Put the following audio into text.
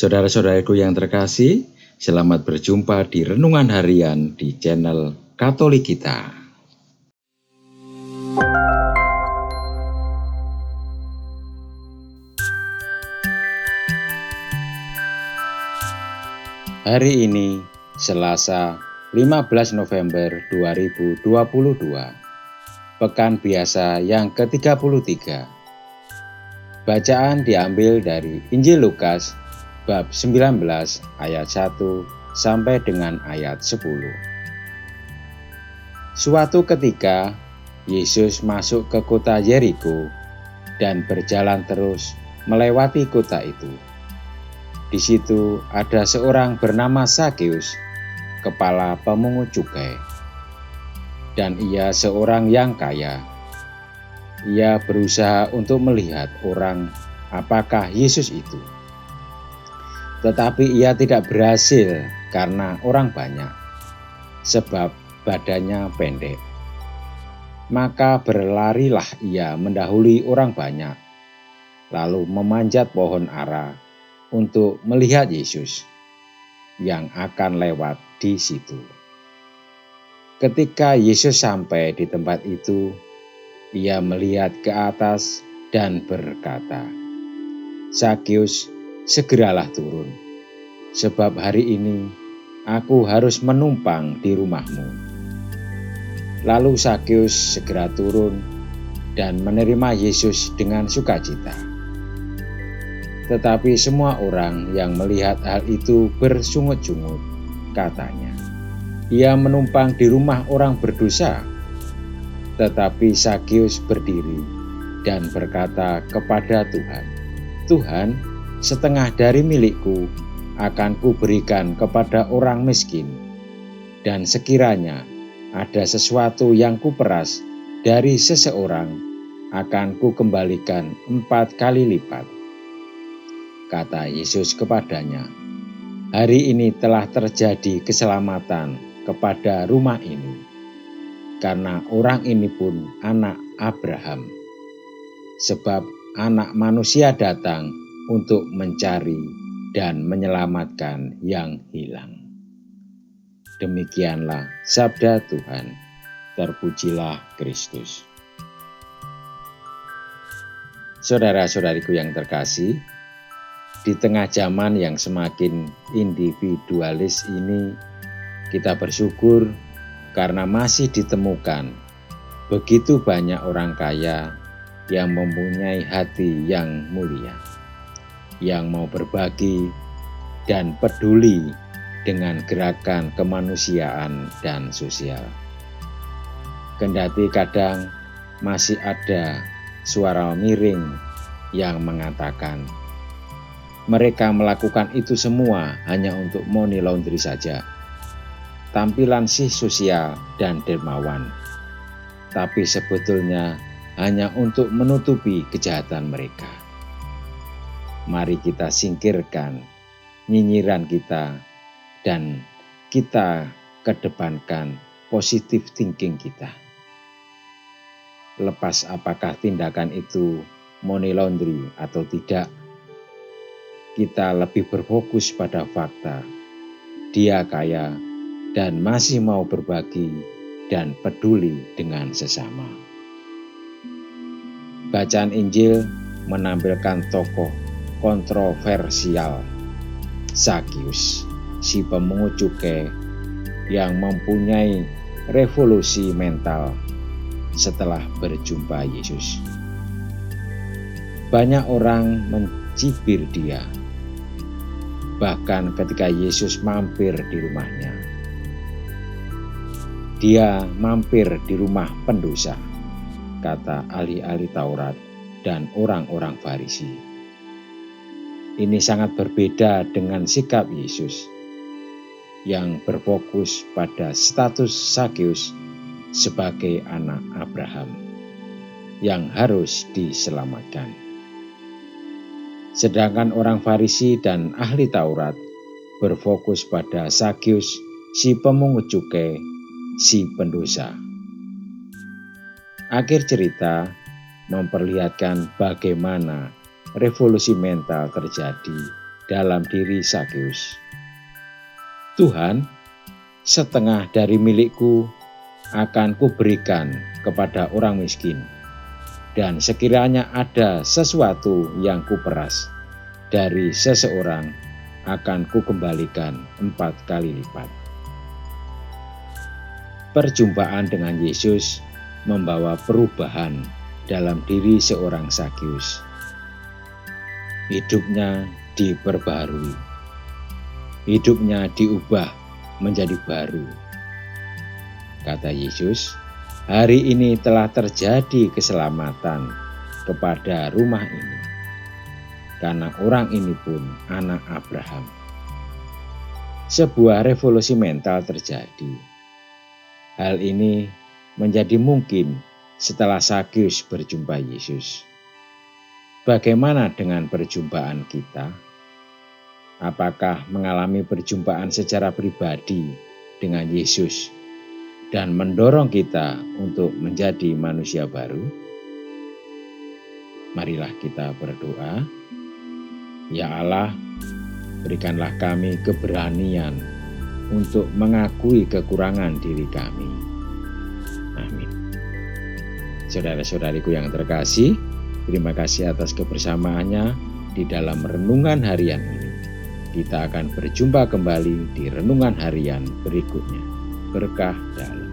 Saudara-saudaraku yang terkasih, selamat berjumpa di Renungan Harian di channel Katolik kita. Hari ini, Selasa 15 November 2022, Pekan Biasa yang ke-33. Bacaan diambil dari Injil Lukas bab 19 ayat 1 sampai dengan ayat 10. Suatu ketika Yesus masuk ke kota Yeriko dan berjalan terus melewati kota itu. Di situ ada seorang bernama Zakeus, kepala pemungut cukai, dan ia seorang yang kaya. Ia berusaha untuk melihat orang apakah Yesus itu. Tetapi ia tidak berhasil karena orang banyak, sebab badannya pendek. Maka berlarilah ia mendahului orang banyak, lalu memanjat pohon ara untuk melihat Yesus yang akan lewat di situ. Ketika Yesus sampai di tempat itu, ia melihat ke atas dan berkata, "Zakeus, segeralah turun, sebab hari ini aku harus menumpang di rumahmu." Lalu Zakeus segera turun dan menerima Yesus dengan sukacita. Tetapi semua orang yang melihat hal itu bersungut-sungut, katanya, "Ia menumpang di rumah orang berdosa." Tetapi Zakeus berdiri dan berkata kepada Tuhan, "Tuhan, setengah dari milikku akan kuberikan kepada orang miskin, dan sekiranya ada sesuatu yang kuperas dari seseorang, akan kukembalikan 4 kali lipat." Kata Yesus kepadanya, "Hari ini telah terjadi keselamatan kepada rumah ini, karena orang ini pun anak Abraham. Sebab Anak Manusia datang untuk mencari dan menyelamatkan yang hilang." Demikianlah sabda Tuhan. Terpujilah Kristus. Saudara-saudariku yang terkasih, di tengah zaman yang semakin individualis ini, kita bersyukur karena masih ditemukan begitu banyak orang kaya yang mempunyai hati yang mulia, yang mau berbagi dan peduli dengan gerakan kemanusiaan dan sosial. Kendati kadang masih ada suara miring yang mengatakan mereka melakukan itu semua hanya untuk money laundry saja, tampilan si sosial dan dermawan, tapi sebetulnya hanya untuk menutupi kejahatan mereka. Mari kita singkirkan nyinyiran kita dan kita kedepankan positive thinking kita. Lepas apakah tindakan itu money laundry atau tidak, kita lebih berfokus pada fakta. Dia kaya dan masih mau berbagi dan peduli dengan sesama. Bacaan Injil menampilkan tokoh kontroversial, Zakeus, si pemungut cukai yang mempunyai revolusi mental setelah berjumpa Yesus. Banyak orang mencibir dia, bahkan ketika Yesus mampir di rumahnya. Dia mampir di rumah pendosa, kata ahli-ahli Taurat dan orang-orang Farisi. Ini sangat berbeda dengan sikap Yesus yang berfokus pada status Zakeus sebagai anak Abraham yang harus diselamatkan. Sedangkan orang Farisi dan ahli Taurat berfokus pada Zakeus, si pemungut cukai, si pendosa. Akhir cerita memperlihatkan bagaimana revolusi mental terjadi dalam diri Sakeus. Tuhan, setengah dari milikku akan kuberikan kepada orang miskin, dan sekiranya ada sesuatu yang kuperas dari seseorang, akan kukembalikan 4 kali lipat. Perjumpaan dengan Yesus membawa perubahan dalam diri seorang Sakeus. Hidupnya diperbarui, hidupnya diubah menjadi baru. Kata Yesus, hari ini telah terjadi keselamatan kepada rumah ini, karena orang ini pun anak Abraham. Sebuah revolusi mental terjadi. Hal ini menjadi mungkin setelah Sakeus berjumpa Yesus. Bagaimana dengan perjumpaan kita? Apakah mengalami perjumpaan secara pribadi dengan Yesus dan mendorong kita untuk menjadi manusia baru? Marilah kita berdoa. Ya Allah, berikanlah kami keberanian untuk mengakui kekurangan diri kami. Amin. Saudara-saudariku yang terkasih, terima kasih atas kebersamaannya di dalam renungan harian ini. Kita akan berjumpa kembali di renungan harian berikutnya. Berkah dalam.